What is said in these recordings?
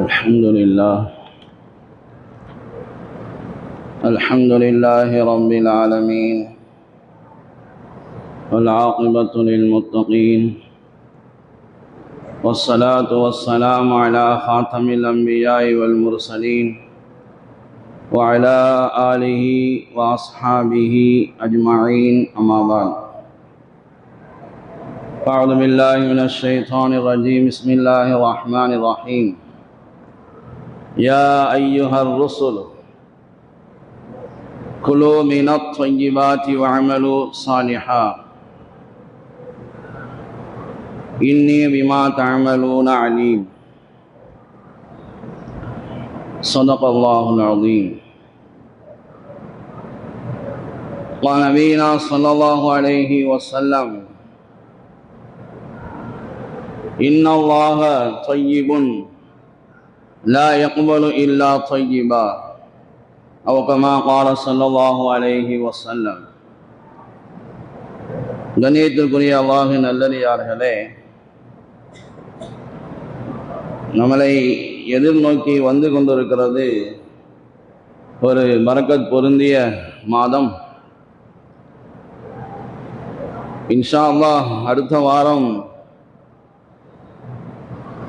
الحمد لله رب العالمين، والعاقبة للمتقين، والصلاة والسلام على خاتم الأنبياء والمرسلين وعلى آله وأصحابه أجمعين، أما بعد. أعوذ بالله من الشيطان الرجيم. بسم الله الرحمن الرحيم. يا أيها الرسل كلوا من الطيبات واعملوا صالحا إني بما تعملون عليم. صدق الله العظيم. قال نبينا صلى الله عليه وسلم: إن الله طيب لا يقبل إلا طيبا، أو كما قال صلى الله عليه وسلم. கண்ணியத்திற்குரிய அல்லாஹ்வின் நல்லடியார்களே, நம்மளை எதிர்நோக்கி வந்து கொண்டிருக்கிறது ஒரு பரக்கத் பொருந்திய மாதம். இன்ஷா அல்லாஹ் அடுத்த வாரம்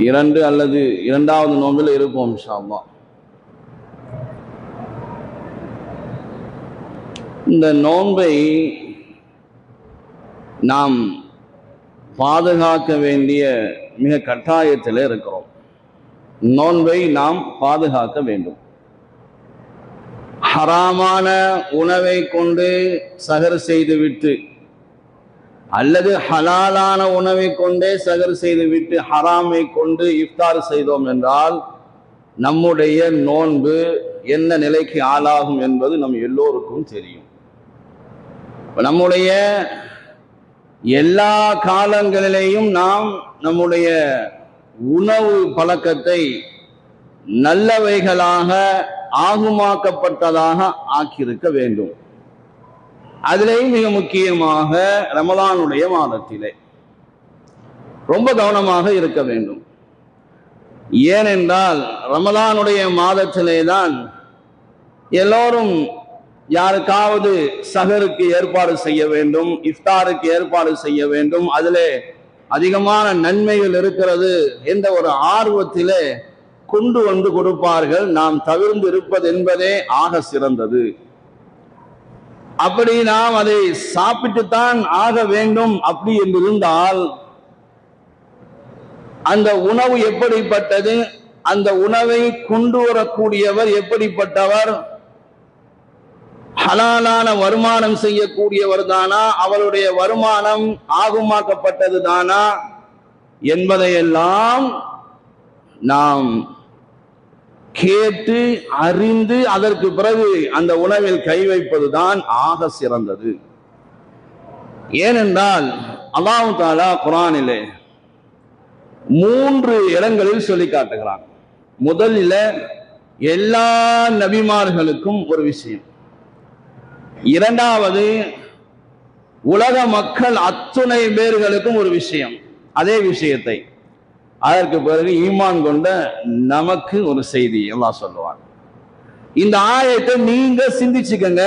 2 அல்லது 2வது நோம்பில் இருப்போம் இன்ஷா அல்லாஹ். இந்த நோன்பை நாம் பாதுகாக்க வேண்டிய மிக கட்டாயத்தில் இருக்கிறோம். நோன்பை நாம் பாதுகாக்க வேண்டும். ஹராமான உணவை கொண்டு சஹர் செய்துவிட்டு அல்லது ஹலாலான உணவை கொண்டே சஹர் செய்துவிட்டு ஹராமை கொண்டு இஃப்தார் செய்தோம் என்றால் நம்முடைய நோன்பு என்ன நிலைக்கு ஆளாகும் என்பது நம் எல்லோருக்கும் தெரியும். நம்முடைய எல்லா காலங்களிலேயும் நாம் நம்முடைய உணவு பழக்கத்தை நல்லவைகளாக ஆகுமாக்கப்பட்டதாக ஆக்கியிருக்க வேண்டும். அதிலேயும் மிக முக்கியமாக ரமலானுடைய மாதத்திலே ரொம்ப கவனமாக இருக்க வேண்டும். ஏனென்றால் ரமலானுடைய மாதத்திலே தான் எல்லோரும் யாருக்காவது சஹருக்கு ஏற்பாடு செய்ய வேண்டும், இஃப்தாருக்கு ஏற்பாடு செய்ய வேண்டும், அதிலே அதிகமான நன்மைகள் இருக்கிறது என்ற ஒரு ஆர்வத்திலே கொண்டு வந்து கொடுப்பார்கள். நாம் தவிர்ந்து இருப்பது என்பதே ஆக சிறந்தது. அப்படி நாம் அதை சாப்பிட்டுத்தான் ஆக வேண்டும் அப்படி என்று இருந்தால் அந்த உணவு எப்படிப்பட்டது, அந்த உணவை கொண்டு வரக்கூடியவர் எப்படிப்பட்டவர், ஹலாலான வருமானம் செய்யக்கூடியவர் தானா, அவருடைய வருமானம் ஆகுமாக்கப்பட்டது தானா என்பதையெல்லாம் நாம் கேட்டு அறிந்து அதற்கு பிறகு அந்த உணவில் கை வைப்பதுதான் ஆக சிறந்தது. ஏனென்றால் அல்லாஹ் தஆலா குர்ஆனிலே 3 இடங்களில் சொல்லி காட்டுகிறான். முதலில் எல்லா நபிமார்களுக்கும் ஒரு விஷயம், இரண்டாவது உலக மக்கள் அத்துணை பேர்களுக்கும் ஒரு விஷயம், அதே விஷயத்தை அதற்கு பிறகு ஈமான் கொண்ட நமக்கு ஒரு செய்தி அல்லாஹ் சொல்லுவான். இந்த ஆயத்தை நீங்க சிந்திச்சுக்கங்க.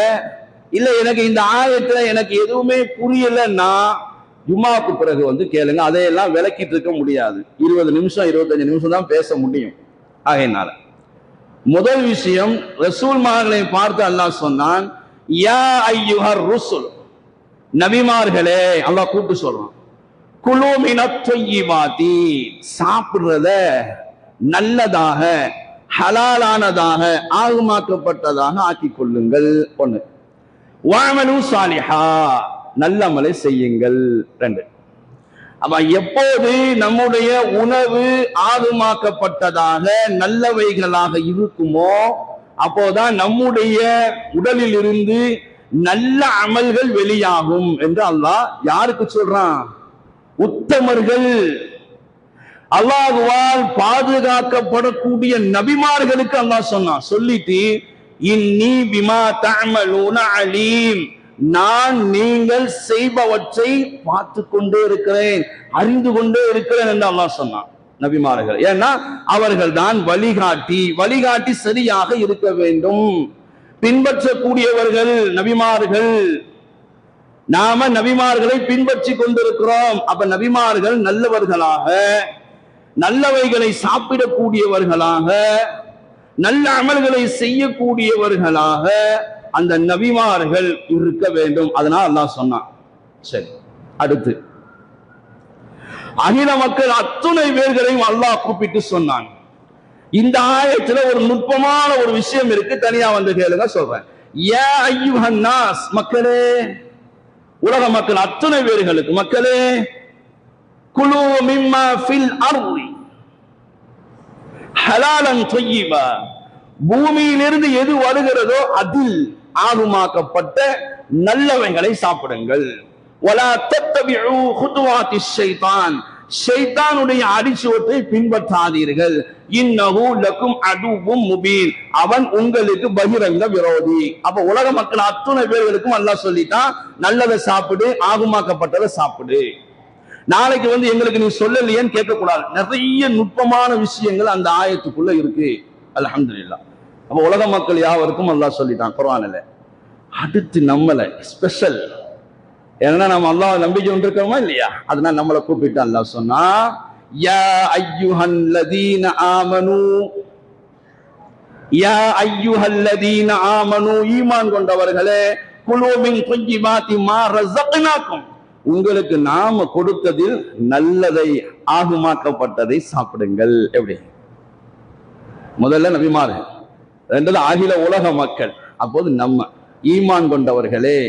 இல்ல எனக்கு இந்த ஆயத்துல எனக்கு எதுவுமே புரியலன்னா ஜும்மாவுக்கு பிறகு வந்து கேளுங்க. அதையெல்லாம் விளக்கிட்டு இருக்க முடியாது. 20 நிமிஷம் 25 நிமிஷம் தான் பேச முடியும். ஆகையினால முதல் விஷயம், ரசூல்மார்களை பார்த்து அல்லாஹ் சொன்னான், யா ஐயுஹர் ருசுல், நபிமார்களே. அல்லாஹ் கூப்பிட்டு சொல்றான், குலு மினத் த்வய்யிபாத்தி, சாப்பிடுறத நல்லதாக ஹலாலானதாக ஆகுமாக்கப்பட்டதாக ஆக்கிக் கொள்ளுங்கள். 1. வஅமலு சாலிஹா, நல்லமலை செய்யுங்கள். 2. அப்ப எப்போது நம்முடைய உணவு ஆகுமாக்கப்பட்டதாக நல்லவைகளாக இருக்குமோ அப்போதான் நம்முடைய உடலில் இருந்து நல்ல அமல்கள் வெளியாகும் என்று அல்லாஹ் யாருக்கு சொல்றான்? உத்தமர்கள், அல்லாஹ்வால் பாதுகாக்கப்படக்கூடிய நபிமார்களுக்கு அல்லாஹ் சொன்னான். சொல்லிட்டு இன்னி பிமா தஅமலூன அலீம், நான் நீங்கள் செய்பவற்றை பார்த்து கொண்டே இருக்கிறேன், அறிந்து கொண்டே இருக்கிறேன் என்று அல்லாஹ் சொன்னான். நபிமார்கள். ஏன்னா அவர்கள் தான் வழிகாட்டி சரியாக இருக்க வேண்டும். பின்பற்றக்கூடியவர்கள் நபிமார்கள். நாம நபிமார்களை பின்பற்றி கொண்டிருக்கிறோம். அப்ப நபிமார்கள் நல்லவர்களாக, நல்லவைகளை சாப்பிடக்கூடியவர்களாக, நல்ல அமல்களை செய்யக்கூடியவர்களாக அந்த நபிமார்கள் இருக்க வேண்டும். அதனால் அல்லாஹ் சொன்னான். சரி, அடுத்து அகில மக்கள் அத்துணை பேர்களையும் அல்லாஹ் கூப்பிட்டு சொன்னான். இந்த ஆயத்துல ஒரு நுட்பமான ஒரு விஷயம் இருக்கு, தனியா வந்து கேளுங்க, சொல்றேன். யா அய்யுஹன் நாஸ், மக்களே, உலக மக்கள் அத்துணை பேர்களுக்கு, மக்களே, குலு மிம்மா ஃபில் அர்தி ஹலாலன் தய்யிபா, பூமியிலிருந்து எது வருகிறதோ அதில் ஆகுமாக்கப்பட்ட நல்லவைகளை சாப்பிடுங்கள். வலா தத்தபிஉ குதுவாத்திஷ் ஷைத்தான், ஷைத்தானுடைய அடிச்சுவட்டை பின்பற்றாதீர்கள். இன்னஹு லக்கும் அதுவும் முபீன், அவன் உங்களுக்கு பகிரங்க விரோதி. அப்ப உலக மக்கள் அத்துணை பேர்களுக்கும் அல்லாஹ் சொல்லிட்டான், நல்லதை சாப்பிடு, ஆகுமாக்கப்பட்டதை சாப்பிடு. நாளைக்கு வந்து எங்களுக்கு நீ சொல்லலையேன்னு கேட்கக்கூடாது. நிறைய நுட்பமான விஷயங்கள் அந்த ஆயத்துக்குள்ள இருக்கு. அல்ஹம்துலில்லாஹ். அப்ப உலக மக்கள் யாவருக்கும் அல்லாஹ் சொல்லிட்டான் குர்ஆன்ல. அடுத்து நம்மளை ஸ்பெஷல், ஏன்னா நம்ம அல்லாஹ் நம்பிக்கை கொண்டிருக்கிறோமா இல்லையா, அதனால நம்மளை கூப்பிட்டு அல்லாஹ் சொன்னா, யா அய்யுஹல்லதீன ஆமனு, யா அய்யுஹல்லதீன ஆமனு, ஈமான் கொண்டவர்களே, குலூ மின் தய்யிபாத்தி மா ரஸக்னாக்கும், உங்களுக்கு நாம கொடுத்ததில் நல்லதை ஆகுமாக்கப்பட்டதை சாப்பிடுங்கள். எப்படி? முதல்ல நபிமார்கள், ரெண்டாவது அகில உலக மக்கள். அப்போது நம்ம ஈமான் கொண்டவர்களே,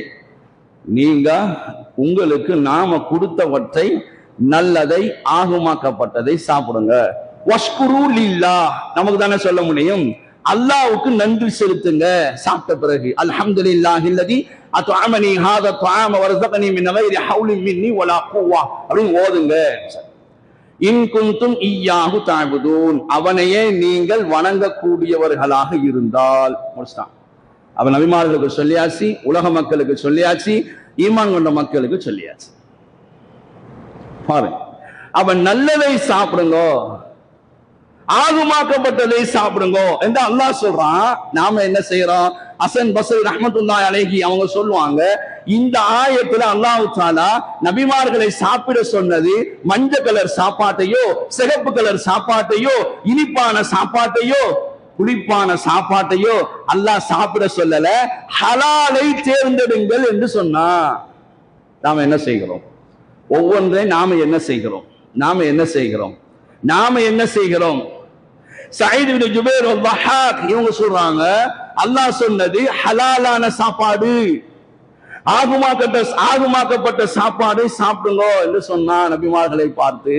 நீங்க உங்களுக்கு நாம கொடுத்தவற்றை நல்லதை ஆகுமாக்கப்பட்டதை சாப்பிடுங்க. வஷ்குரு லில்லாஹ், நமக்கு தானே சொல்ல முடியும், அல்லாஹ்வுக்கு நன்றி செலுத்துங்க சாப்பிட்ட பிறகு. அல்ஹம்துலில்லாஹில்லதி அத்அமனி ஹாதா துஆம வர்ஸகனி மின் கைரி ஹவுலின் மின்னி வலா குவ்வா அப்படின்னு ஓதுங்க. இன் குன்தும் இய்யாஹு தஅபுதூன், அவனையே நீங்கள் வணங்கக்கூடியவர்களாக இருந்தால். முடிச்சான். அவ நபிமார்களுக்கு சொல்லியாச்சு, உலக மக்களுக்கு சொல்லியாச்சு, ஈமான் கொண்ட மக்களுக்கு சொல்லியாச்சு. பாருங்க, அவன் நல்லதை சாப்பிடுங்க, ஆகுமாக்கப்பட்டதை சாப்பிடுங்க என்று அல்லாஹ் சொல்றான். நாம என்ன செய்யறோம்? ஹசன் பஸ்ரி ரஹ்மத்துல்லாஹி அலைஹி அவங்க சொல்லுவாங்க, இந்த ஆயத்துல அல்லாஹ் தஆலா நபிமார்களை சாப்பிட சொன்னது மஞ்சள் கலர் சாப்பாட்டையோ, சிகப்பு கலர் சாப்பாட்டையோ, இனிப்பான சாப்பாட்டையோ, புளிப்பான சாப்பாட்டையோ அல்லாஹ் சாப்பிட சொல்லல, ஹலாலை தேர்ந்தெடுங்கள் என்று சொன்னா. நாம என்ன செய்கிறோம்? ஒவ்வொன்றை நாம என்ன செய்கிறோம்? நாம என்ன செய்கிறோம்? சயீத் இப்னு ஜுபைர் வல்-தஹாக் இவங்க சொல்றாங்க, அல்லாஹ் சொன்னது ஹலாலான சாப்பாடு, ஆகுமாக்கப்பட்ட சாப்பாடு சாப்பிடுங்க என்று சொன்னா நபிமார்களை பார்த்து.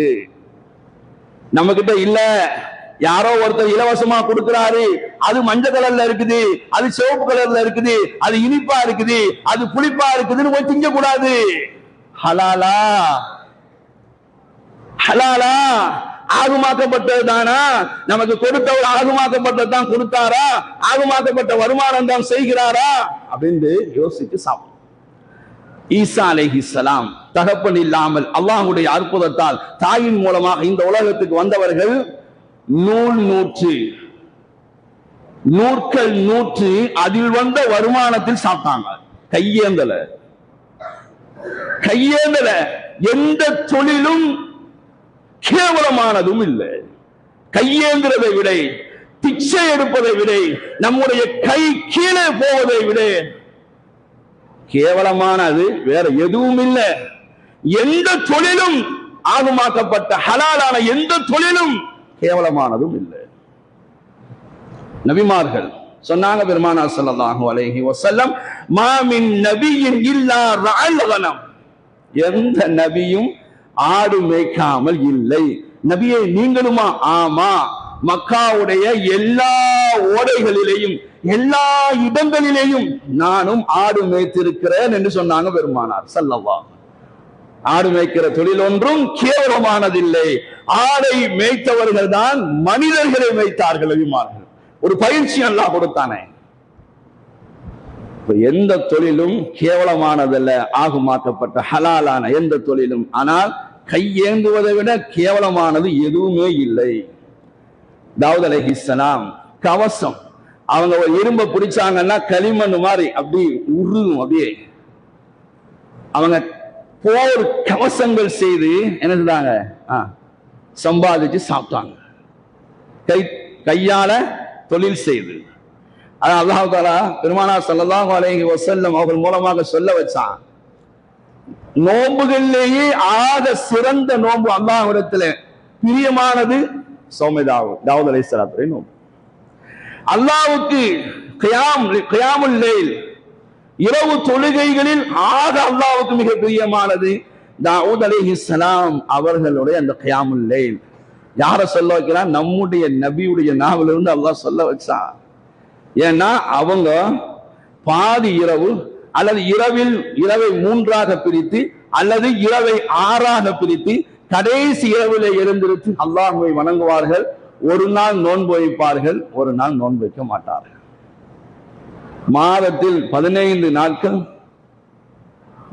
நம்ம கிட்ட இல்ல, யாரோ ஒருத்தர் இலவசமா கொடுக்கிறாரு, அது மஞ்சள் கலர்ல இருக்குது, அது சிவப்பு கலர்ல இருக்குது, அது இனிப்பா இருக்குது, அது புளிப்பா இருக்குதுன்னு போய் திங்க கூடாது. ஹலாலா ஆகுமாக்கப்பட்டது தானா? நமக்கு கொடுத்தவர் ஆகுமாக்கப்பட்டதான் கொடுத்தாரா? ஆகுமாக்கப்பட்ட வருமானம் தான் செய்கிறாரா அப்படின்னு யோசித்து சாப்பிடும். ஈசா அலைஹிஸ்ஸலாம் தகப்பன் இல்லாமல் அல்லாஹ்வுடைய அற்புதத்தால் தாயின் மூலமாக இந்த உலகத்துக்கு வந்தவர்கள் நூற்கள் நூற்று அதில் வந்த வருமானத்தில் சாப்பிட்டாங்க. கையேந்தல எந்த தொழிலும் கேவலமானதும் இல்லை. கையேந்திரதை விட, பிச்சை எடுப்பதை விட, நம்முடைய கை கீழே போவதை விட கேவலமானது வேற எதுவும் இல்லை. எந்த தொழிலும் ஆகுமாக்கப்பட்ட ஹலாலான எந்த தொழிலும் கேவலமானதும் இல்லை. நபிமார்கள் சொன்னாங்க, பெருமானார் ஸல்லல்லாஹு அலைஹி வஸல்லம், மா மின் நபியின் இல்லா ரஅல் கனம், எந்த நபியும் ஆடு மேய்க்காமல் இல்லை. நபியே நீங்களுமா? ஆமா, மக்காவுடைய எல்லா ஓடைகளிலேயும் எல்லா இடங்களிலேயும் நானும் ஆடு மேய்த்திருக்கிறேன் என்று சொன்னாங்க பெருமானார் ஸல்லல்லாஹு. ஆடு மேய்க்கிற தொழில் ஒன்றும் கேவலமானதில்லை. ஆடை மேய்த்தவர்கள் தான் மனிதர்களை மேய்த்தார்கள் நபிமார்கள். ஒரு பயிற்சி அல்லாஹ் கொடுத்தானே. எந்த தொழிலும் கேவலமானதல்ல, ஆகுமாக்கப்பட்ட ஹலாலான எந்த தொழிலும். ஆனால் கையேந்துவதை விட கேவலமானது எதுவுமே இல்லை. தாவூத் அலைஹிஸ்ஸலாம் கவசம், அவங்க ஒரு இரும்பை பிடிச்சாங்கன்னா களிமண் மாதிரி அப்படி உருகும். அப்படியே அவங்க போர் கவசங்கள் செய்து என்ன செய்தாங்க, சம்பாதிச்சு சாப்பிட்டாங்க. கையால தொழில் செய்து. அதான் அல்லாஹ் தஆலா பெருமானார் ஸல்லல்லாஹு அலைஹி வஸல்லம் அவர்கள் மூலமாக சொல்ல வச்சான், நோன்புகளிலேயே ஆக சிறந்த நோன்பு அல்லாஹ்விடத்தில் பிரியமானது சௌம தாவூத் அலைஹிஸ்ஸலாத்துடைய நோன்பு. அல்லாஹ்வுக்கு கியாமுல் லைல், இரவு தொழுகைகளில் ஆக அல்லாஹ்வுக்கு மிக பிரியமானது தாவூத் அலைஹிஸ்ஸலாம் அவர்களுடைய அந்த கியாமுல் லைல். யார சொல்ல வைக்கிறான்? நம்முடைய நபியுடைய நாவிலிருந்து அல்லாஹ் சொல்ல வச்சான். ஏன்னா அவங்க பாதி இரவு அல்லது இரவை 3ஆக பிரித்து அல்லது இரவை 6ஆக பிரித்து கடைசி இரவிலே எழுந்திருத்து அல்லாஹ்வை வணங்குவார்கள். ஒரு நாள் நோன்பு வைப்பார்கள், ஒரு நாள் நோன்பு வைக்க மாட்டார்கள். மாதத்தில் 15 நாட்கள்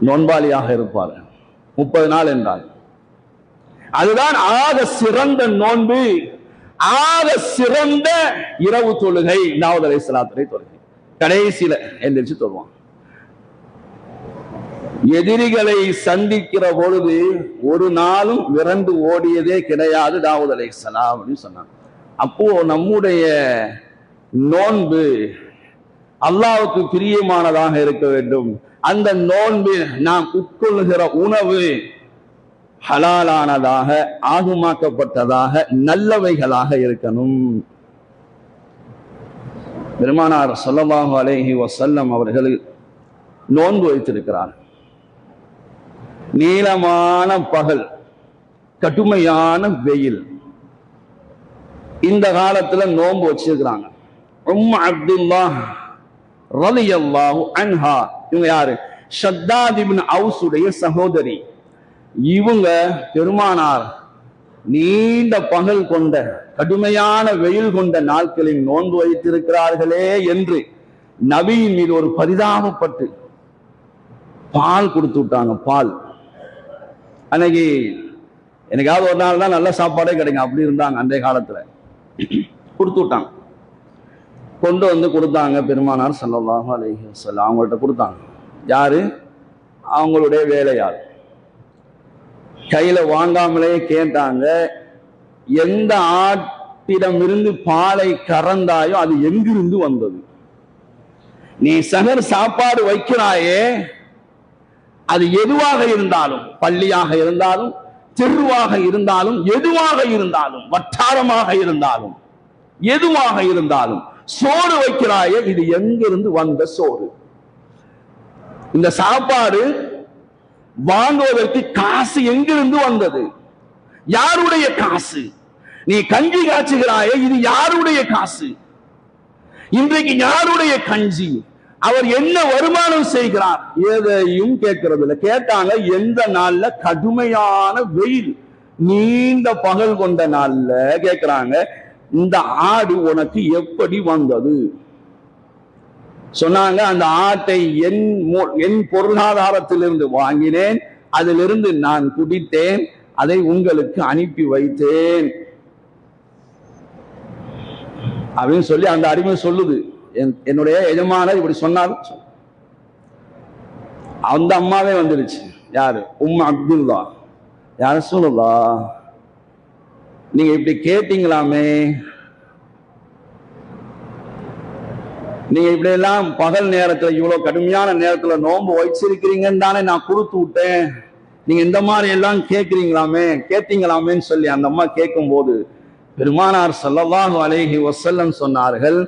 நோன்பாளியாக இருப்பார்கள். 30 நாள் என்றால் அதுதான் ஆக சிறந்த நோன்பு, ஆக சிறந்த இரவு தொழுகை தாவூத் அலைஹிஸ்ஸலாத்துடைய தொழுகை. கடைசியில எந்திரிச்சு தொழுவான். எதிரிகளை சந்திக்கிற பொழுது ஒரு நாளும் விரண்டு ஓடியதே கிடையாது தாவூத் அலைஹிஸ்ஸலாம் அப்படின்னு சொன்னாங்க. அப்போ நம்முடைய நோன்பு அல்லாஹ்வுக்கு பிரியமானதாக இருக்க வேண்டும். அந்த நோன்பு நாம் உட்கொள்ளுகிற உணவு ஹலாலானதாக, ஆகுமாக்கப்பட்டதாக, நல்லவைகளாக இருக்கணும். பெருமானார் ஸல்லல்லாஹு அலைஹி வஸல்லம் அவர்கள் நோன்பு வைத்திருக்கிறார். நீளமான பகல், கடுமையான வெயில். இந்த காலத்துல நோன்பு வச்சிருக்கிறாங்க. அப்துல்லாஹ் ரலியல்லாஹு அன்ஹா, இவங்க யாரு? ஷத்தாத் இப்னு அவுஸுடைய சகோதரி. இவங்க பெருமானார் நீண்ட பகல் கொண்ட கடுமையான வெயில் கொண்ட நாட்களில் நோன்பு வைத்திருக்கிறார்களே என்று நபியின் மீது ஒரு பரிதாபப்பட்டு பால் கொடுத்து விட்டாங்க. பால் அன்னைக்கு எனக்காவது ஒரு நாள் தான் நல்ல சாப்பாடே கிடைக்கும், அப்படி இருந்தாங்க அன்றைய காலத்துல. கொடுத்து விட்டாங்க, கொண்டு வந்து கொடுத்தாங்க. பெருமானார் ஸல்லல்லாஹு அலைஹி வஸல்லம் அவங்கள்ட்ட கொடுத்தாங்க. யாரு? அவங்களுடைய வேலையாள். கையில வாங்காமலே கேட்டாங்க, எந்த ஆட்டிடமிருந்து பாலை கறந்தாயோ அது எங்கிருந்து வந்தது? நீ சகர் சாப்பாடு வைக்கிறாயே, அது எதுவாக இருந்தாலும், பள்ளியாக இருந்தாலும், தெருவாக இருந்தாலும், எதுவாக இருந்தாலும், வட்டாரமாக இருந்தாலும், எதுவாக இருந்தாலும், சோறு வைக்கிறாயே, இது எங்கிருந்து வந்த சோறு? இந்த சாப்பாடு வாங்குவதற்கு காசு எங்கிருந்து வந்தது? யாருடைய காசு? நீ கஞ்சி காய்ச்சுகிறாயே, இது யாருடைய காசு? இன்றைக்கு யாருடைய கஞ்சி? அவர் என்ன வருமானம் செய்கிறார்? எதையும் கேட்கறது இல்லை. கேட்டாங்க, எந்த நாள்ல? கடுமையான வெயில், நீண்ட பகல் கொண்ட நாள்ல கேட்கிறாங்க, இந்த ஆடு உனக்கு எப்படி வந்தது? சொன்னாங்க, அந்த ஆட்டை என் பொருளாதாரத்திலிருந்து வாங்கினேன், அதிலிருந்து நான் குடித்தேன், அதை உங்களுக்கு அனுப்பி வைத்தேன் அப்படின்னு சொல்லி அந்த அடிமை சொல்லுது. என்னுடைய எஜமானர் இப்படி சொன்னாலும் அந்த அம்மாவே வந்துருச்சு. யாரு? அப்துல்லா. யார ரசூலுல்லா, நீங்க இப்படி கேட்டீங்களாமே, நீங்க இப்படி எல்லாம் பகல் நேரத்துல இவ்வளவு கடுமையான நேரத்துல நோன்பு வச்சிருக்கிறீங்கன்னு தானே நான் கொடுத்து விட்டேன், நீங்க இந்த மாதிரி எல்லாம் கேட்டீங்களாமேன்னு சொல்லி அந்த அம்மா கேட்கும் போது பெருமானார் ஸல்லல்லாஹு அலைஹி வஸல்லம் சொன்னார்கள்,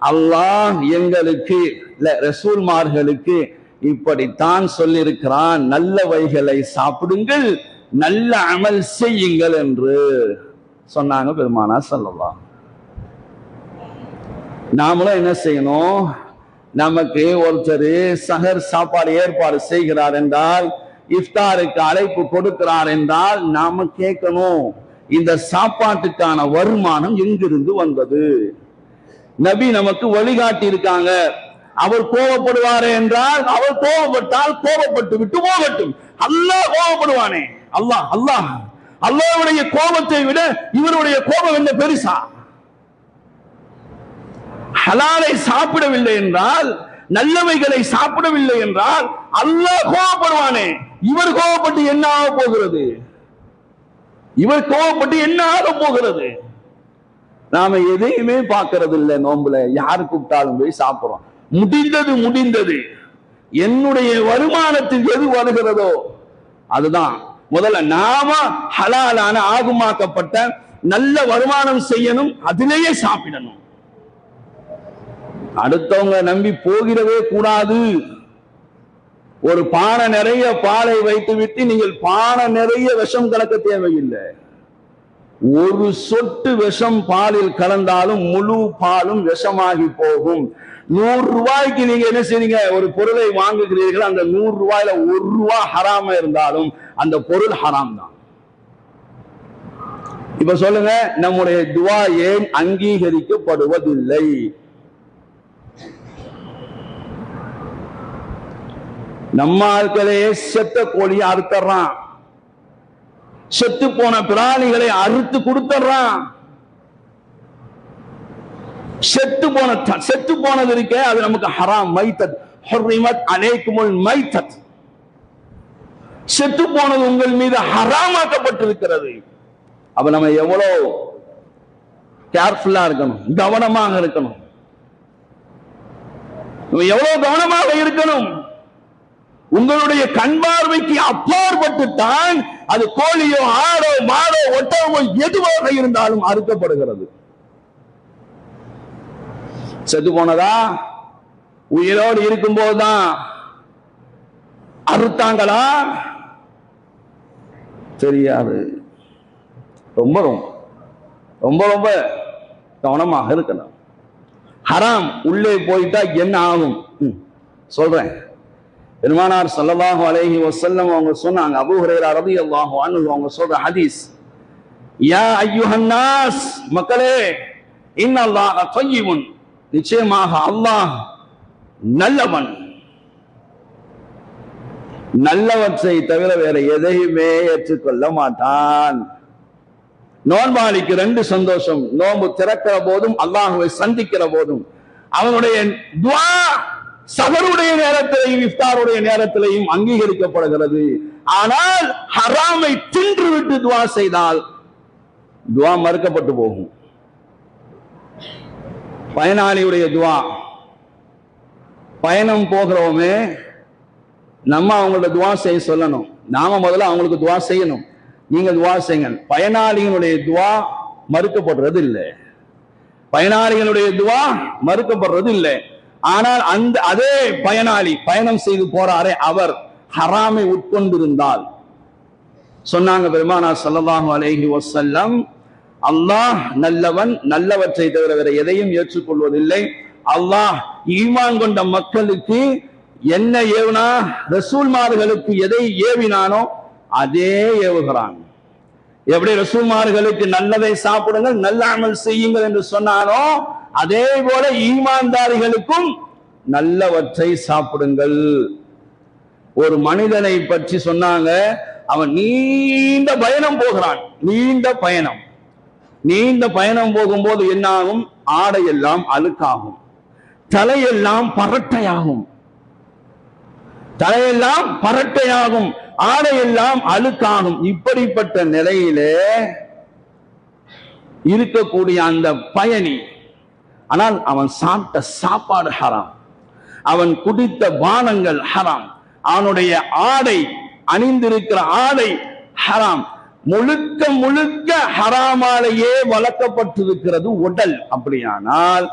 அல்லாஹ் எங்களுக்கு ரசூல்மார்களுக்கு இப்படித்தான் சொல்லியிருக்கிறான், நல்லவைகளை சாப்பிடுங்கள், நல்ல அமல் செய்யுங்கள் என்று சொன்னாங்க பெருமானார் ஸல்லல்லாஹு. நாமளும் என்ன செய்யணும்? நமக்கு ஒருத்தர் சஹர் சாப்பாடு ஏற்பாடு செய்கிறார் என்றால், இஃப்தாருக்கு அழைப்பு கொடுக்கிறார் என்றால், நாம கேட்கணும், இந்த சாப்பாட்டுக்கான வருமானம் எங்கிருந்து வந்தது? நபி நமக்கு வழிகாட்டி இருக்காங்க. அவர் கோபப்படுவாரே என்றால், அவர் கோபப்பட்டால் கோபப்பட்டு விட்டு போகட்டும், அல்லாஹ் கோபப்படுவானே, அல்லாஹ் அல்லாஹ் அல்லாஹ்வுடைய கோபத்தை விட இவருடைய கோபம் என்ன பெருசா? ஹலாலை சாப்பிடவில்லை என்றால், நல்லவைகளை சாப்பிடவில்லை என்றால் அல்லாஹ் கோபப்படுவானே, இவர் கோபப்பட்டு என்ன ஆக போகிறது? இவர் கோபப்பட்டு என்ன ஆக போகிறது? நாம எதையுமே பார்க்கறது இல்லை. நோம்புல யாரு கூப்பிட்டாலும் போய் சாப்பிடுறோம். முடிந்தது என்னுடைய வருமானத்தில் எது வருகிறதோ அதுதான் முதல்ல நாம ஹலாலான ஆகுமாக்கப்பட்ட நல்ல வருமானம் செய்யணும், அதிலேயே சாப்பிடணும். அடுத்தவங்க நம்பி போகிறதே கூடாது. ஒரு பானை நிறைய பாலை வைத்து விட்டு நீங்கள் பானை நிறைய விஷம் கலக்க தேவையில்லை. ஒரு சொட்டு விஷம் பாலில் கலந்தாலும் முழு பாலும் விஷமாகி போகும். 100 ரூபாய்க்கு நீங்க என்ன செய்றீங்க? ஒரு பொருளை வாங்குகிறீர்கள். அந்த 100 ரூபாயில 1 ரூபாய் ஹராமா இருந்தாலும் அந்த பொருள் ஹராம் தான். இப்ப சொல்லுங்க, நம்முடைய துவா ஏன் அங்கீகரிக்கப்படுவதில்லை? நம்ம ஆட்களே செத்த கோழியை அறுத்தர்றான், செத்து போன பிராணிகளை அறுத்து கொடுத்துறான். செத்து போனது இருக்க அது நமக்கு ஹராம். மைத்தத் ஹுர்ரிமத் அலைக்குமுல் மைத்தத், செத்து போனது உங்கள் மீது ஹராமாக்கப்பட்டிருக்கிறது. அப்ப நம்ம எவ்வளவு கேர்ஃபுல்லா இருக்கணும், கவனமாக இருக்கணும். எவ்வளவு கவனமாக இருக்கணும். உங்களுடைய கண் பார்வைக்கு அப்பாற்பட்டு தான் அது கோழியோ ஆடோ மாடோ ஒட்டகமோ எதுவாக இருந்தாலும் அறுக்கப்படுகிறது. செத்து போனதா? உயிரோடு இருக்கும் போதுதான் அறுத்தாங்களா? தெரியாது. ரொம்ப ரொம்ப ரொம்ப ரொம்ப கவனமாக இருக்கணும். ஹராம் உள்ளே போயிட்டா என்ன ஆகும் சொல்றேன். பெருமானார் ஸல்லல்லாஹு அலைஹி வஸல்லம் அவங்க சொன்னாங்க, அபூ ஹுரைரா ரலியல்லாஹு அன்ஹு அவங்க சொல்ற ஹதீஸ், யா அய்யுஹன் நாஸ், மக்களே, இன்னல்லாஹ தய்யிபுன், நிச்சயமாக அல்லாஹ் நல்லவன், நல்லவற்றை தவிர வேற எதையுமே ஏற்றுக்கொள்ள மாட்டான். நோன்பாளிக்கு 2 சந்தோஷம். நோன்பு திறக்கிற போதும் அல்லாஹ்வை சந்திக்கிற போதும். அவனுடைய துஆ சஹருடைய நேரத்திலையும் இஃப்தாருடைய நேரத்திலையும் அங்கீகரிக்கப்படுகிறது. ஆனால் ஹராமை தின்று விட்டு துஆ செய்தால் துஆ மறுக்கப்பட்டு போகும். பயனாளியுடைய துஆ, பயணம் போகிறோமே நம்ம அவங்களோட துஆ செய்ய சொல்லணும். நாம முதல்ல அவங்களுக்கு துஆ செய்யணும். நீங்க துஆ செய்யுங்க. பயனாளிகளுடைய துஆ மறுக்கப்படுறது இல்லை. பயனாளிகளுடைய துஆ மறுக்கப்படுறது இல்லை. ஆனால் அதே பயனாளி பயணம் செய்து போறாரே, அவர் ஹராமை உட்கொண்டிருந்தால், சொன்னாங்க பெருமானார் ஸல்லல்லாஹு அலைஹி வஸல்லம், அல்லாஹ் நல்லவன், நல்லவற்றை தவிர வேற எதையும் ஏற்றுக்கொள்வதில்லை. அல்லாஹ் ஈமான் கொண்ட மக்களுக்கு என்ன ஏவினா, ரசூல்மார்களுக்கு எதை ஏவினானோ அதே ஏவுகிறான். எப்படி ரசூல்மார்களுக்கு நல்லதை சாப்பிடுங்கள், நல்ல அமல் செய்யுங்கள் என்று சொன்னானோ, அதே போல ஈமான்தாரிகளுக்கும் நல்லவற்றை சாப்பிடுங்கள். ஒரு மனிதனை பற்றி சொன்னாங்க, அவன் நீண்ட பயணம் போகிறான். நீண்ட பயணம் போகும்போது என்ன ஆகும்? ஆடையெல்லாம் அழுக்காகும், தலையெல்லாம் பரட்டையாகும், ஆடையெல்லாம் அழுக்காகும். இப்படிப்பட்ட நிலையிலே இருக்கக்கூடிய அந்த பயணி, ஆனால் அவன் சாப்பிட்ட சாப்பாடு ஹராம், அவன் குடித்த பானங்கள் ஹராம், அவனுடைய ஆடை, அணிந்திருக்கிற ஆடை ஹராம். முழுக்க முழுக்க ஹராமாலேயே வளர்க்கப்பட்டிருக்கிறது உடல். அப்படியானால்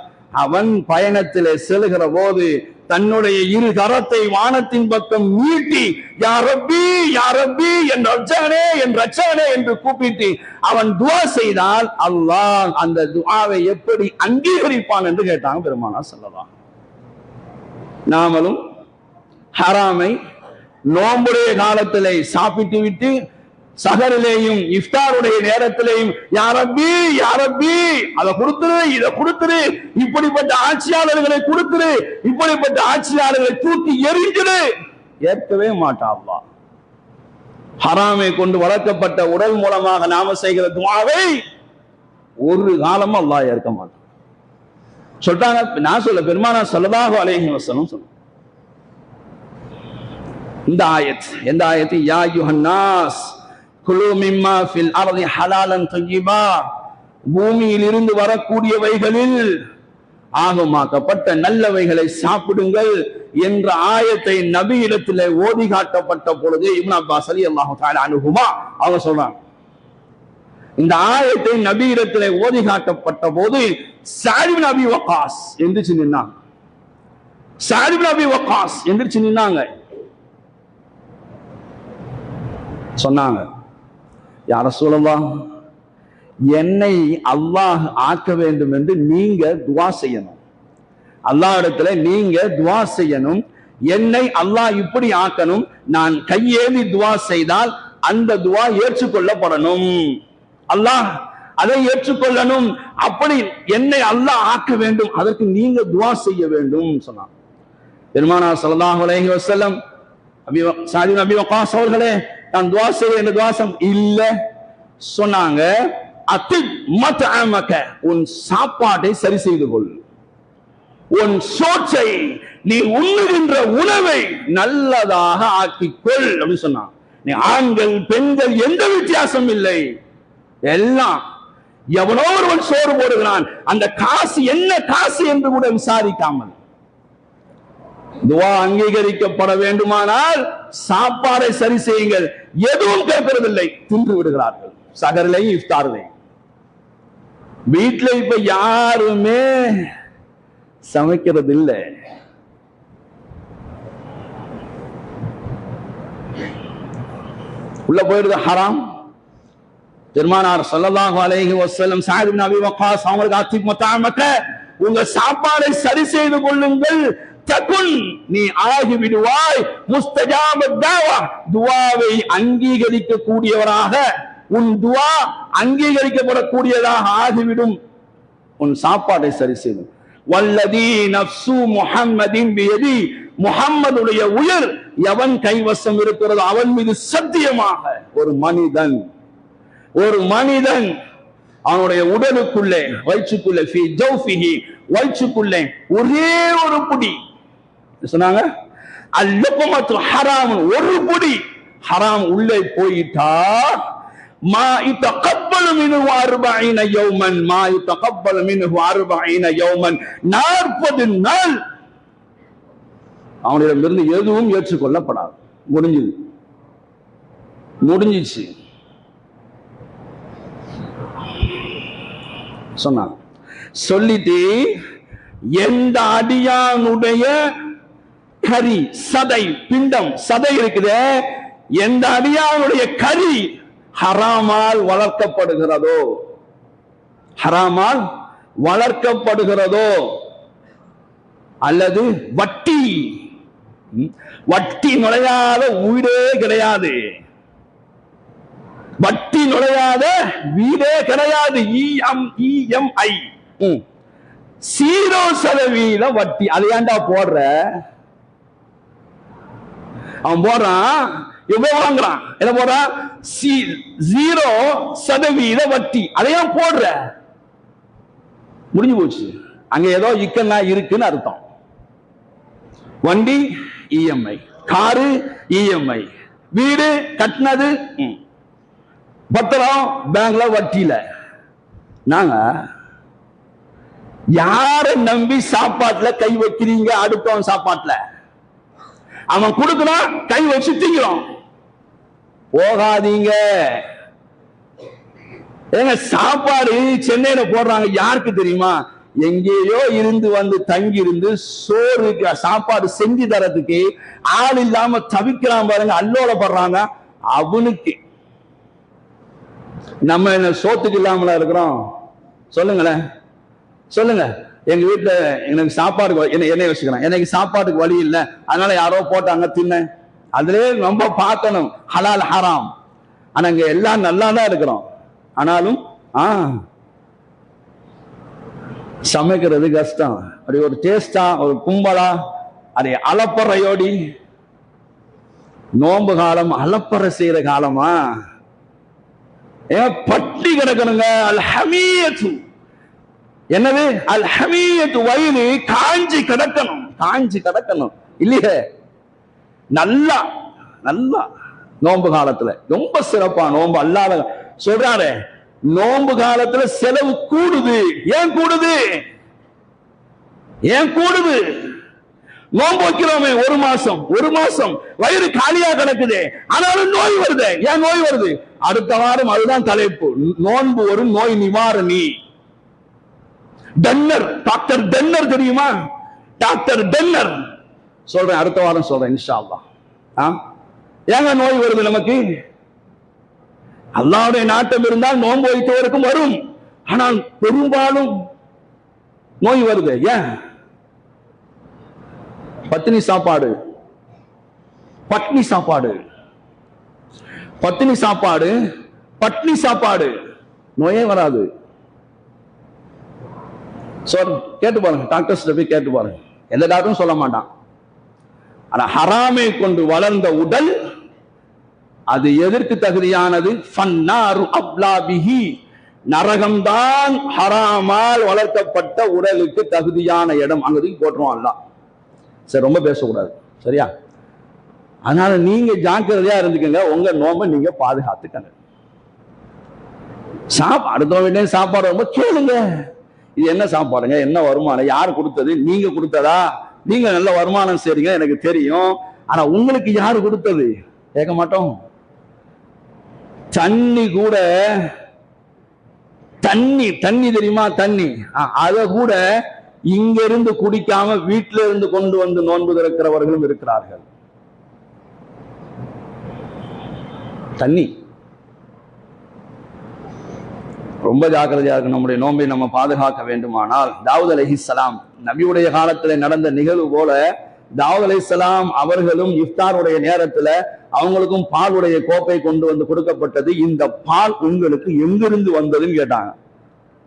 அவன் பயணத்திலே செல்கிற போது தன்னுடைய 2 கரத்தை வானத்தின் பக்கம் நீட்டி யா ரப்பி யா ரப்பி என் ரட்சகனே என்று கூப்பிட்டு அவன் துஆ செய்தால் அல்லாஹ் அந்த துஆவை எப்படி அங்கீகரிப்பான் என்று கேட்டாங்க பெருமானார் ஸல்லல்லாஹு. நாமளும் ஹராமை நோம்புடைய காலத்திலே சாப்பிட்டு விட்டு சஹரிலேயும் இஃப்தாருடைய நேரத்திலேயும் யா ரப்பி அதை கொடுத்துரு, இதை கொடுத்துரு, இப்படிப்பட்ட ஆட்சியாளர்களை கொடுத்துரு, இப்படிப்பட்ட ஆட்சியாளர்களை தூக்கி எறிஞ்சிடு, ஏற்கவே மாட்டான் அல்லாஹ். ஹராமை கொண்டு வளர்க்கப்பட்ட உடல் மூலமாக நாம செய்கிற துஆவை ஒரு காலமும் அல்லாஹ் ஏற்க மாட்டான் சொல்றாங்க. நான் சொல்ல பெருமானார் ஸல்லல்லாஹு அலைஹி வஸல்லம் சொன்னாங்க. இந்த ஆயத் எந்த ஆயத்? யா அய்யுஹன் நாஸ் குலு மிம்மா ஃபில் அர்தி ஹலாலன் தய்யிபா, பூமியில் இருந்து வரக்கூடியவைகளில் ஆகமாக்கப்பட்ட நல்லவைகளை சாப்பிடுங்கள் என்ற ஆயத்தை நபியிடத்தில் ஓதி காட்டப்பட்ட பொழுது இப்னு அப்பாஸ் ரலியல்லாஹு தஆலா அன்ஹுமா அவங்க சொல்றாங்க, இந்த ஆயத்தை நபியிடத்தில் ஓதி காட்டப்பட்ட போது ஸஅத் இப்னு அபி வக்காஸ் எந்திரிச்சு நின்னாங்க. ஸஅத் இப்னு அபி வக்காஸ் எந்திரிச்சு நின்னாங்க. சொன்னாங்க, யா ரசூலல்லாஹ், என்னை அல்லாஹ் ஆக்க வேண்டும் என்று நீங்க துஆ செய்யணும். அல்லாஹ் இடத்துல நீங்க துஆ செய்யணும். என்னை அல்லாஹ் இப்படி ஆக்கணும். நான் கையேந்தி துஆ செய்தால் அந்த துஆ ஏற்றுக்கொள்ளப்படணும். அல்லாஹ் அதை ஏற்றுக்கொள்ளணும். அப்படி என்னை அல்லாஹ் ஆக்க வேண்டும், அதற்கு நீங்க துஆ செய்ய வேண்டும் சொன்னாங்க. பெருமானார் ஸல்லல்லாஹு அலைஹி வஸல்லம் ஸஅத் இப்னு அபி வக்காஸ் அவர்களே, நான் துஆ செய்ய என்ன துஆ இல்ல சொன்னாங்க. அத்திப் மத்அமக, உன் சாப்பாட்டை சரி செய்து கொள். உன் சோற்றை, நீ உண்ணுகின்ற உணவை நல்லதாக ஆக்கிக்கொள் அப்படின்னு சொன்னான். நீ ஆண்கள் பெண்கள் எந்த வித்தியாசம் இல்லை, எல்லாம் எவனோ ஒருவன் சோறு போடுகிறான், அந்த காசு என்ன காசு என்று கூட விசாரிக்காமல் துஆ அங்கீகரிக்கப்பட வேண்டுமானால் சாப்பாடை சரி செய்யுங்கள். எதுவும் கேட்கறதில்லை, தின்று விடுகிறார்கள். சகரிலையும் இஃப்தாரிலையும். வீட்டுல இப்ப யாருமே சமைக்கிறது இல்லை. உள்ள போயிடுது ஹராம். பெருமானார் ஸல்லல்லாஹு அலைஹி வஸல்லம் ஸஅத் இப்னு அபி வக்காஸ் அவங்களுக்கு அத்திப் மத்அமக, உங்க சாப்பாடை சரி செய்து கொள்ளுங்கள். தகுன், நீ ஆகி விடுவாய் முஸ்தஜாப தஅவா, துஆவை அங்கீகரிக்க கூடியவராக, உன் துஆ அங்கீகரிக்கப்படக்கூடியதாக ஆகிவிடும். உன் சாப்பாட்டை சரி செய்து. வல்லதி நஃப்சு முஹம்மதின் பியதி, முஹம்மதுடைய உயிர் எவன் கைவசம் இருக்கிறதோ அவன் மீது சத்தியமாக, ஒரு மனிதன் அவனுடைய உடலுக்குள்ளே வயிற்றுக்குள்ளே ஃபீ ஜௌஃபிஹி, வயிற்றுக்குள்ளே ஒரே ஒரு புடி சொன்னாங்க, அல்லுக்மத்து ஹராம், ஒரு புடி ஹராம் உள்ளே போயிட்டா, மா யதகப்பலு மின்ஹு 40 யௌமன், மா யதகப்பலு மின்ஹு 40 யௌமன், 40 நாள் அவனிடமிருந்து எதுவும் ஏற்றுக்கொள்ளப்படாது. முடிஞ்சிச்சு சொன்னாங்க. சொல்லிட்டு எந்த அடியானுடைய கரி, சதை, பிண்டம், சதை இருக்குது, எந்த அடியானுடைய கரி ஹராமால் வளர்க்கப்படுகிறதோ அல்லது வட்டி நுழையாத வீடே கிடையாது, வட்டி நுழையாத வீடே கிடையாது. EMI 0% வட்டி. அது ஏன்டா போடுற? அவன் போடுறான், எவ்வளவு வாங்குறான், என்ன போடுறான்? 0% வட்டி. அதையும் போடுற, முடிஞ்சு போச்சு. அங்க ஏதோ இக்கன்னா இருக்குன்னு அர்த்தம். வண்டி EMI, காரு EMI, வீடு கட்டினது, பத்திரம் பேங்க்ல வட்டியில. நாங்க யாரை நம்பி சாப்பாட்டுல கை வைக்கிறீங்க? அடுத்தவன் சாப்பாட்டுல அவன் கொடுக்கணும், கை வச்சு திங்கிறோம். போகாதீங்க. ஏங்க சாப்பாடு சென்னையில போடுறாங்க, யாருக்கு தெரியுமா? எங்கேயோ இருந்து வந்து தங்கி இருந்து சோறு சாப்பாடு செஞ்சு தரதுக்கு ஆள் இல்லாம தவிக்கிறான் பாருங்க, அல்லோல படுறாங்க. அவனுக்கு நம்ம என்ன சோத்துக்கு இல்லாமலா இருக்கிறோம்? சொல்லுங்களேன், சொல்லுங்க. எங்க வீட்டுல எனக்கு சாப்பாடுக்கு என்ன வச்சுக்கிறேன், எனக்கு சாப்பாட்டுக்கு வழி இல்லை, அதனால யாரோ போட்டாங்க தின்ன. அதுலயே ரொம்ப பார்க்கணும் ஹலால் ஹராம். ஆனா இங்க எல்லாம் நல்லா தான் இருக்கிறோம், ஆனாலும் சமைக்கிறது கஷ்டம். அப்படி ஒரு டேஸ்டா, ஒரு கும்பலா, அதை அலப்பறையோடி நோன்பு காலம் அலப்பற செய்யற காலமா? பட்டி கிடக்கணுங்க. அல் ஹமியத்து என்னது? அல் ஹமியத்து வயிறு காஞ்சி கிடக்கணும், காஞ்சி கிடக்கணும் இல்லையே. நல்லா நல்லா நோன்பு காலத்துல ரொம்ப சிறப்பா நோன்பு அல்லாத சொல்றாரு. நோன்பு காலத்துல செலவு கூடுது. ஏன் கூடுது? ஏன் கூடுது? நோன்பு வைக்கிறோமே ஒரு மாசம் வயிறு காலியா கிடக்குது, ஆனாலும் நோய் வருது. ஏன் நோய் வருது? அடுத்த வாரம் அதுதான் தலைப்பு, நோன்பு ஒரு நோய் நிவாரணி. டென்னர், டாக்டர் டென்னர் தெரியுமா? டாக்டர் டென்னர் சொல்றேன், அடுத்த வாரம் சொல்றேன் இன்ஷா அல்லாஹ். ஏங்க நோய் வருது நமக்கு? அல்லாஹ்வுடைய நாட்டம் இருந்தால் நோன்பு வைத்தவருக்கும் வரும், ஆனால் பெரும்பாலும் நோய் வருது. ஏன்? பத்தினி சாப்பாடு, பட்னி சாப்பாடு, பத்தினி சாப்பாடு, பட்னி சாப்பாடு, நோயே வராது. கேட்டு பாருங்க, டாக்டர்ஸ் போய் கேட்டு பாருங்க, எந்த டாக்டரும் சொல்ல மாட்டான். ஆனா ஹராமை கொண்டு வளர்ந்த உடல் அது எதற்கு தகுதியானது? ஃபன்னாரு அப்லா பிஹி, நரகம்தான் ஹராமால் வளர்க்கப்பட்ட உடலுக்கு தகுதியான இடம். அங்கதுக்கு போட்டுருவோம் அல்லாஹ். சரி, ரொம்ப பேசக்கூடாது, சரியா? அதனால நீங்க ஜாக்கிரதையா இருந்துக்கங்க, உங்க நோம்பை நீங்க பாதுகாத்துக்கங்க. அடுத்த வீட்லயே சாப்பாடு ரொம்ப கேளுங்க, இது என்ன சாப்பாடுங்க, என்ன வருமானம், யார் கொடுத்தது? நீங்க கொடுத்ததா? நீங்க நல்ல வருமானம் செய்றீங்க எனக்கு தெரியும், ஆனா உங்களுக்கு யாரு கொடுத்தது? கேட்க மாட்டோம். தண்ணி கூட, தண்ணி தெரியுமா? தண்ணி அத கூட இங்க இருந்து குடிக்காம வீட்டில இருந்து கொண்டு வந்து நோன்பு திறக்கிறவர்களும் இருக்கிறார்கள். தண்ணி ரொம்ப ஜாக்கிரதையா இருக்கு. நம்முடைய நோன்பை நம்ம பாதுகாக்க வேண்டுமானால், தாவூத் அலைஹிஸ்ஸலாம் நபியுடைய காலத்துல நடந்த நிகழ்வு போல தாவூத் அலைஹிஸ்ஸலாம் அவர்களும் இஃப்தாருடைய நேரத்துல அவங்களுக்கும் பாலுடைய கோப்பை கொண்டு வந்து கொடுக்கப்பட்டது. இந்த பால் உங்களுக்கு எங்கிருந்து வந்ததுன்னு கேட்டாங்க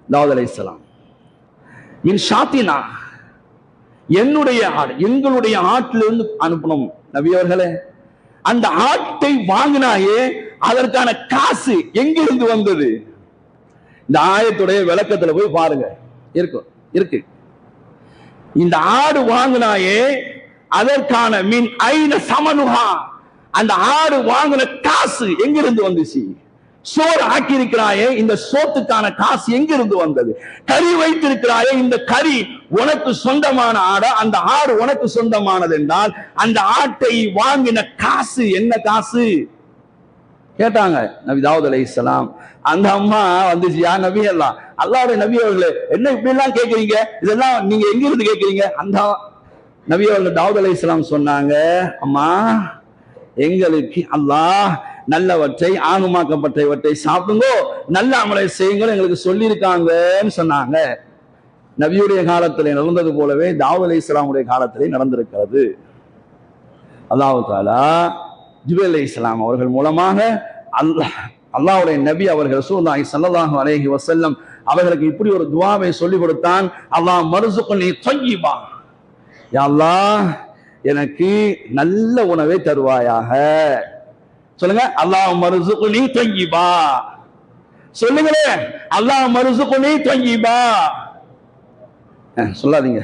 தாவூத் அலைஹிஸ்ஸலாம். மின் ஷாத்தினா, என்னுடைய ஆடு, எங்களுடைய ஆட்டிலிருந்து அனுப்பணும் நபி அவர்களே. அந்த ஆட்டை வாங்கினாயே அதற்கான காசு எங்கிருந்து வந்தது? இந்த ஆயத்துடைய விளக்கத்துல போய் பாருங்க, இருக்கு. இந்த ஆடு வாங்கினாயே அதற்கான மின் ஐன சமனுகா, அந்த ஆடு வாங்கின காசு எங்கிருந்து வந்துச்சு? சோறு ஆக்கி இருக்கிறாயே, இந்த சோத்துக்கான காசு எங்கிருந்து வந்தது? கறி வைத்திருக்கிறாயே, இந்த கறி உனக்கு சொந்தமான ஆடா, அந்த ஆடு உனக்கு சொந்தமானது என்றால் அந்த ஆட்டை வாங்கின காசு என்ன காசு கேட்டாங்க நபி தாவூத் அலைஹிஸ்ஸலாம். அந்த அம்மா வந்துச்சு, யா நபி அல்லாஹ், அல்லாஹ்வுடைய நபி அவர்களே, என்ன இப்படி எல்லாம் கேட்கறீங்க, இதெல்லாம் நீங்க எங்க இருந்து கேட்கறீங்க? அந்த நபி அவர்கள் தாவூத் அலைஹிஸ்ஸலாம் சொன்னாங்க, அம்மா எங்களுக்கு அல்லாஹ் நல்லவற்றை ஆகுமாக்கப்பட்டவற்றை சாப்பிடுங்கோ, நல்ல அமலை செய்யுங்கள் எங்களுக்கு சொல்லி இருக்காங்கன்னு சொன்னாங்க. நபியுடைய காலத்திலே நடந்தது போலவே தாவூத் அலைஹிஸ்ஸலாமுடைய காலத்திலே நடந்திருக்கிறது. அல்லாஹ் தஆலா ஜிப்ரீல் அலைஹிஸ்ஸலாம் அவர்கள் மூலமாக அல்லாஹ்வுடைய நபி அவர்கள் ரசூலுல்லாஹி ஸல்லல்லாஹு அலைஹி வஸல்லம் அவர்களுக்கு இப்படி ஒரு துஆவை சொல்லி கொடுத்தான். அல்லாஹ் மர்சுக்னி தய்யிபா, யா அல்லாஹ் எனக்கு நல்ல உணவை தருவாயாக. சொல்லுங்க, அல்லாஹ் மர்சுக்னி தய்யிபா. சொல்லுங்களே, அல்லாஹ் மர்சுக்னி தய்யிபா. சொல்லாதீங்க.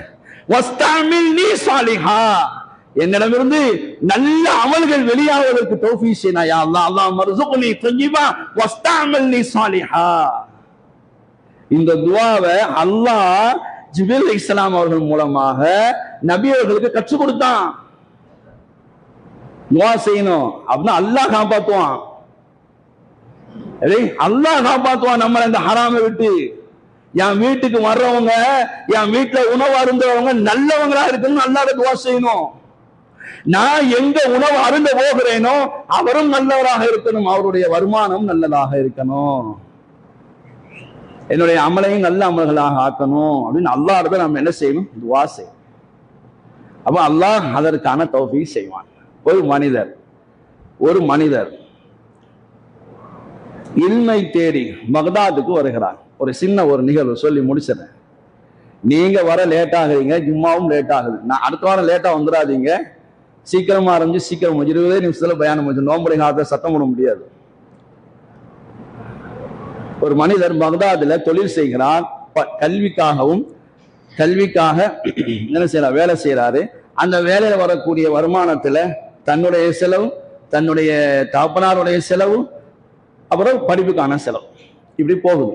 வஸ்தஅமில்னி ஸாலிஹா, என்னிடமிருந்து நல்ல அமல்கள் வெளியாவதற்கு தௌஃபீக் செய்யா யா அல்லாஹ். அல்லாஹ் மர்சுக்னி தய்யிபா வஸ்தஅமில்னி ஸாலிஹா. இந்த துஆவை அல்லாஹ் ஜிப்ரீல் அலைஹிஸ்ஸலாம் அவர்கள் மூலமாக நபி அவர்களுக்கு கற்றுக் கொடுத்தான். துஆ செய்யணும் அப்படின்னா அல்லாஹ் காப்பாத்துவான். அல்லாஹ் காப்பாத்துவான் நம்மளை இந்த ஹராமை விட்டு. என் வீட்டுக்கு வர்றவங்க, என் வீட்டுல உணவு அருந்தவங்க நல்லவங்களா இருக்கணும், அல்லாஹ்வை துஆ செய்யணும். நான் எங்க உணவு அருந்த போகிறேனோ அவரும் நல்லவராக இருக்கணும், அவருடைய வருமானம் நல்லதாக இருக்கணும், என்னுடைய அமலையும் நல்ல அமல்களாக ஆக்கணும் அப்படின்னு அல்லாஹ்விடம் நம்ம என்ன செய்யணும்? துஆ செய்யணும். அப்ப அல்லாஹ் அதற்கான தௌஃபீக் செய்வான். ஒரு மனிதர் இல்மை தேடி பக்தாதுக்கு வருகிறார். ஒரு சின்ன ஒரு நிகழ்வு சொல்லி முடிச்சிடறேன். நீங்க வர லேட் ஆகுறீங்க, ஜும்மாவும் லேட் ஆகுது. நான் அடுத்த வாரம் லேட்டா வந்துடாதீங்க, சீக்கிரமா ஆரம்பிச்சு சீக்கிரம் 20 நிமிஷத்துல பயானம் முடிச்சு. நோம்புடைய காலத்துல சத்தம் போட முடியாது. ஒரு மனிதர் பக்தாதுல தொழில் செய்கிறார், கல்விக்காக என்ன செய்யறார், வேலை செய்யறாரு. அந்த வேலையில வரக்கூடிய வருமானத்துல தன்னுடைய செலவு, தன்னுடைய தகப்பனாருடைய செலவு, அப்புறம் படிப்புக்கான செலவு, இப்படி போகுது.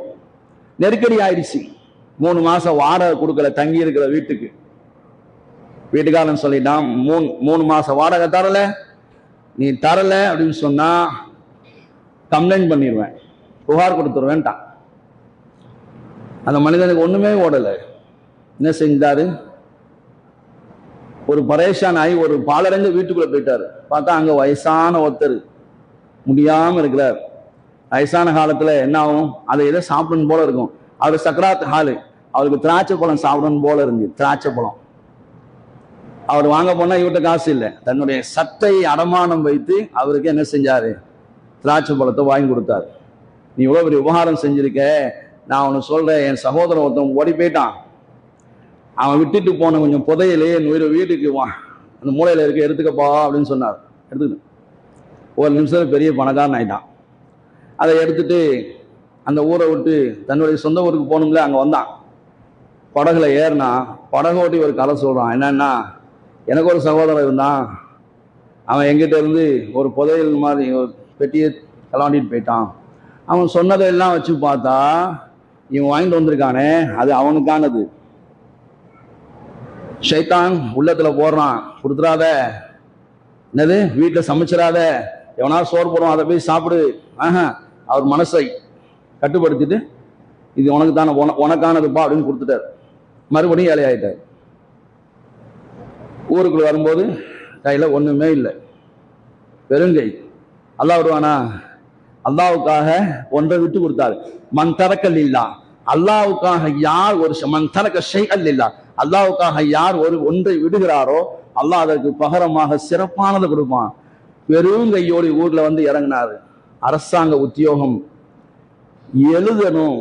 நெருக்கடி ஆயிடுச்சு. 3 மாசம் வாடகை கொடுக்கல தங்கி இருக்கிற வீட்டுக்கு. வீட்டுக்காரன் சொல்லிட்டான், 3 மாசம் வாடகை தரல, நீ தரல அப்படின்னு சொன்னா கம்ப்ளைண்ட் பண்ணிடுவேன், புகார் கொடுத்துருவேன்ட்டான். அந்த மனிதனுக்கு ஒண்ணுமே ஓடலை. என்ன செஞ்சாரு, ஒரு பரேஷான் ஆகி ஒரு பாலடைஞ்ச வீட்டுக்குள்ள போயிட்டாரு. பார்த்தா அங்க வயசான ஒருத்தர் முடியாம இருக்கிறார். வயசான காலத்துல என்ன ஆகும், அதை எதை சாப்பிடணும் போல இருக்கும். அவர் சக்கராத் ஹாலு, அவருக்கு திராட்சை பழம் சாப்பிடணும் போல இருந்து. திராட்சை பழம் அவர் வாங்க போனா இவர்கிட்ட காசு இல்லை. தன்னுடைய சட்டை அடமானம் வைத்து அவருக்கு என்ன செஞ்சாரு, திராட்சை பழத்தை வாங்கி கொடுத்தாரு. நீ இவ்வளவு பெரிய உபகாரம் செஞ்சிருக்க, நான் உனக்கு சொல்றேன், என் சகோதரன் ஒருத்தன் ஓடி போயிட்டான், அவன் விட்டுட்டு போன கொஞ்சம் புதையிலே வீட்டுக்கு வா, அந்த மூலையில இருக்க எடுத்துக்கப்பா அப்படின்னு சொன்னார். எடுத்துக்கிட்டு ஒரு நிமிஷத்துல பெரிய பணக்காரன் ஆயிட்டான். அதை எடுத்துட்டு அந்த ஊரை விட்டு தன்னுடைய சொந்த ஊருக்கு போகணும்ல, அங்க வந்தான். படகுல ஏறினா, படகு ஓட்டி ஒரு கதை சொல்றான். என்னன்னா, எனக்கு ஒரு சகோதரன் இருந்தான், அவன் எங்கிட்ட இருந்து ஒரு புதையல் மாதிரி ஒரு பெட்டியை கலாண்டிட்டு போயிட்டான். அவன் சொன்னதெல்லாம் வச்சு பார்த்தா இவன் வாங்கிட்டு வந்திருக்கானே அது அவனுக்கானது. ஷைத்தான் உள்ளத்துல போடுறான், கொடுத்துடாத, என்னது வீட்டுல சமைச்சிடாத, எவனா சோறு போடுவான் அதை போய் சாப்பிடு. அவர் மனசை கட்டுப்படுத்திட்டு இது உனக்கு தானே, உனக்கானதுப்பா அப்படின்னு கொடுத்துட்டார். மறுபடியும் ஏழையாயிட்டார். ஊருக்குள்ள வரும்போது கையில ஒண்ணுமே இல்லை, பெருங்கை. அல்லாஹ் வருவானா, அல்லாவுக்காக ஒன்றை விட்டு கொடுத்தாரு. மன் தரக்கல் இல்லா, அல்லாவுக்காக யார் ஒரு மன் தரக்க ஷைஅல் இல்லா, அல்லாவுக்காக யார் ஒரு ஒன்றை விடுகிறாரோ அல்லாஹ் அதற்கு பகரமாக சிறப்பானதை கொடுப்பான். பெருங்கையோடு ஊர்ல வந்து இறங்கினாரு. அரசாங்க உத்தியோகம் எழுதணும்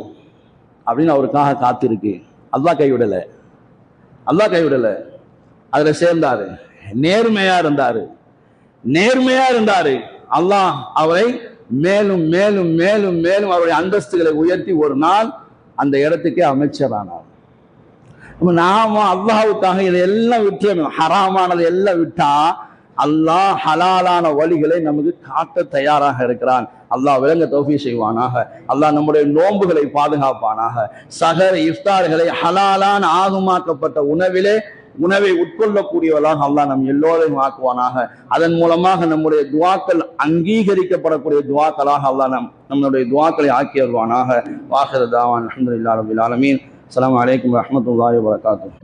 அப்படின்னு அவருக்காக காத்திருக்கு. அல்லாஹ் கைவிடலை, அல்லாஹ் கைவிடலை. அதுல சேர்ந்தாரு, நேர்மையா இருந்தாரு. அல்லாஹ் அவரை மேலும் மேலும் மேலும் மேலும் அவருடைய அந்தஸ்துகளை உயர்த்தி ஒரு நாள் அந்த இடத்துக்கே அமைச்சரானார். நாம அல்லாஹ்வுக்காக இதையெல்லாம் விட்டுறணும். ஹராமானதை எல்லாம் விட்டா அல்லாஹ் ஹலாலான வழிகளை நமக்கு காட்ட தயாராக இருக்கிறான். அல்லாஹ் விளங்க தௌஃபீக் செய்வானாக. அல்லாஹ் நம்முடைய நோன்புகளை பாதுகாப்பானாக. சஹர் இஃப்தார்களை ஹலாலான ஆகுமாக்கப்பட்ட உணவை உட்கொள்ளக்கூடியவர்களாக அல்லாஹ் நம் எல்லோரையும் ஆக்குவானாக. அதன் மூலமாக நம்முடைய துஆக்கள் அங்கீகரிக்கப்படக்கூடிய துஆக்களாக அல்லாஹ் நம்முடைய துஆக்களை ஆக்கி வருவானாக. வாஹிரு தாவான் அல்ஹம்துலில்லாஹி ரப்பில் ஆலமீன். அஸ்ஸலாமு அலைக்கும் வரஹ்மத்துல்லாஹி வபரகாத்துஹு.